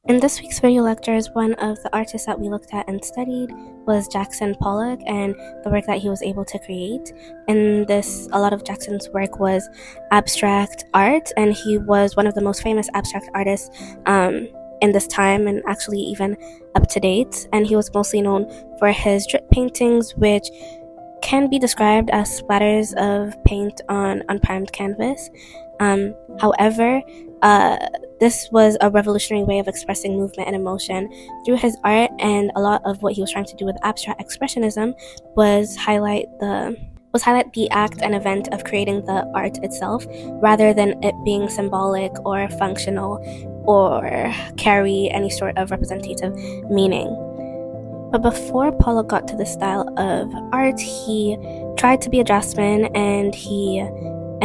In this week's video lectures, one of the artists that we looked at and studied was Jackson Pollock and the work that he was able to create. In this, a lot of Jackson's work was abstract art, and he was one of the most famous abstract artists in this time, and actually even up to date. And he was mostly known for his drip paintings, which can be described as splatters of paint on unprimed canvas. However, this was a revolutionary way of expressing movement and emotion through his art, and a lot of what he was trying to do with abstract expressionism was highlight the act and event of creating the art itself, rather than it being symbolic or functional or carry any sort of representative meaning. But before Pollock got to this style of art, he tried to be a draftsman, and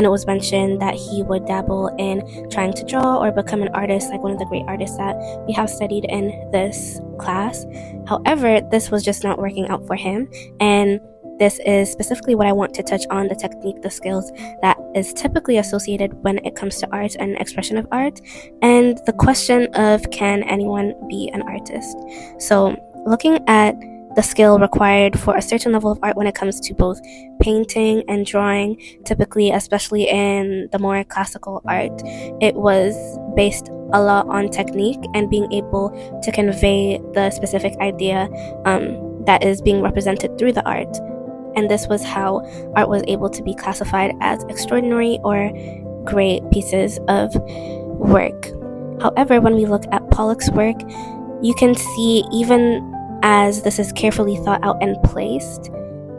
it was mentioned that he would dabble in trying to draw or become an artist, like one of the great artists that we have studied in this class. However, this was just not working out for him, and this is specifically what I want to touch on: the technique, the skills that is typically associated when it comes to art and expression of art, and the question of, can anyone be an artist? So, looking at the skill required for a certain level of art when it comes to both painting and drawing, typically, especially in the more classical art, it was based a lot on technique and being able to convey the specific idea that is being represented through the art. And this was how art was able to be classified as extraordinary or great pieces of work. However, when we look at Pollock's work, you can see, even as this is carefully thought out and placed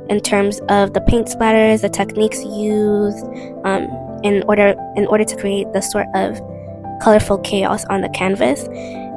in terms of the paint splatters, the techniques used in order to create the sort of colorful chaos on the canvas,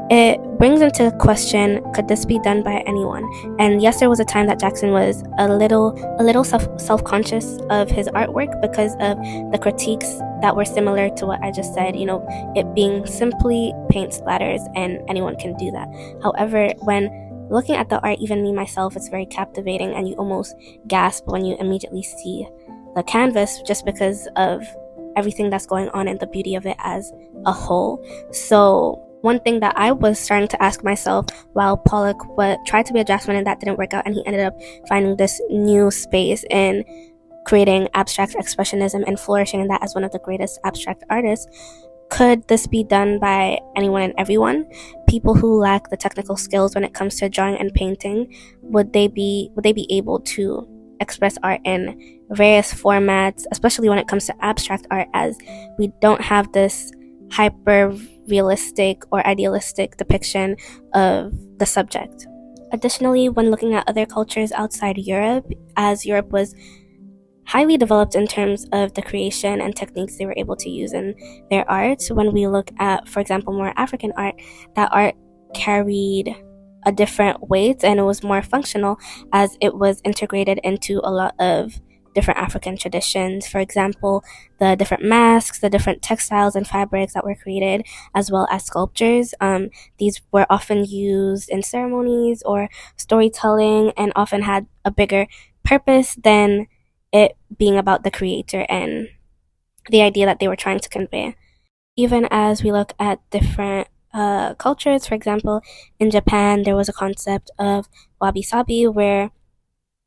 it brings into question, could this be done by anyone? And yes, there was a time that Jackson was a little self-conscious of his artwork because of the critiques that were similar to what I just said, it being simply paint splatters and anyone can do that. However, when looking at the art, even me myself, it's very captivating, and you almost gasp when you immediately see the canvas, just because of everything that's going on and the beauty of it as a whole. So one thing that I was starting to ask myself while Pollock tried to be a draftsman and that didn't work out, and he ended up finding this new space in creating abstract expressionism and flourishing in that as one of the greatest abstract artists, could this be done by anyone and everyone? People who lack the technical skills when it comes to drawing and painting, would they be able to express art in various formats, especially when it comes to abstract art, as we don't have this hyper realistic or idealistic depiction of the subject. Additionally, when looking at other cultures outside Europe, as Europe was highly developed in terms of the creation and techniques they were able to use in their art, when we look at, for example, more African art, that art carried a different weight and it was more functional as it was integrated into a lot of different African traditions. For example, the different masks, the different textiles and fabrics that were created, as well as sculptures. These were often used in ceremonies or storytelling and often had a bigger purpose than it being about the creator and the idea that they were trying to convey. Even as we look at different cultures, for example, in Japan, there was a concept of wabi-sabi, where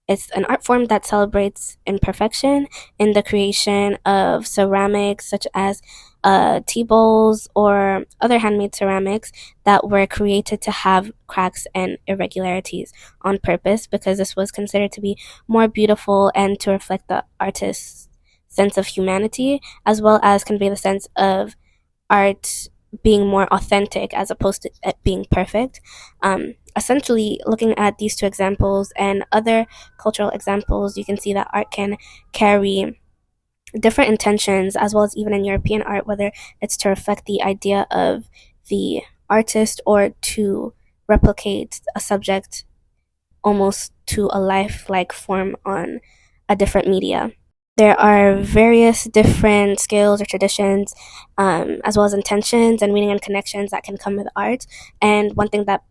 it's an art form that celebrates imperfection in the creation of ceramics, such as tea bowls or other handmade ceramics that were created to have cracks and irregularities on purpose, because this was considered to be more beautiful and to reflect the artist's sense of humanity, as well as convey the sense of art being more authentic as opposed to it being perfect. Essentially, looking at these two examples and other cultural examples, you can see that art can carry different intentions, as well as even in European art, whether it's to reflect the idea of the artist or to replicate a subject almost to a lifelike form on a different media. There are various different skills or traditions, as well as intentions and meaning and connections that can come with art. And one thing that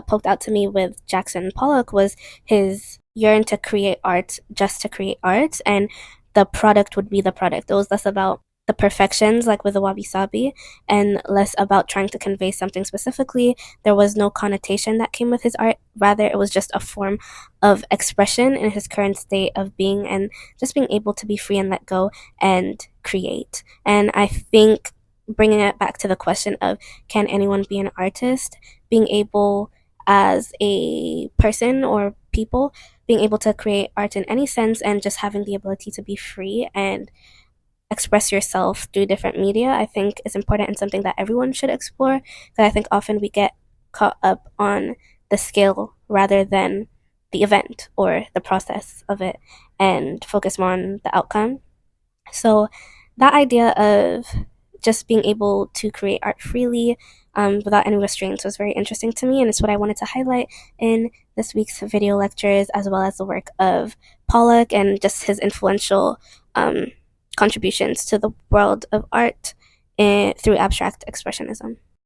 poked out to me with Jackson Pollock was his yearn to create art just to create art, and the product would be the product. It was less about the perfections, like with the wabi sabi, and less about trying to convey something specifically. There was no connotation that came with his art. Rather, it was just a form of expression in his current state of being, and just being able to be free and let go and create. And I think bringing it back to the question of can anyone be an artist, being able as a person or people, being able to create art in any sense and just having the ability to be free and express yourself through different media, I think is important and something that everyone should explore. Because I think often we get caught up on the skill rather than the event or the process of it and focus more on the outcome. So that idea of just being able to create art freely without any restraints was very interesting to me, and it's what I wanted to highlight in this week's video lectures, as well as the work of Pollock and just his influential contributions to the world of art through abstract expressionism.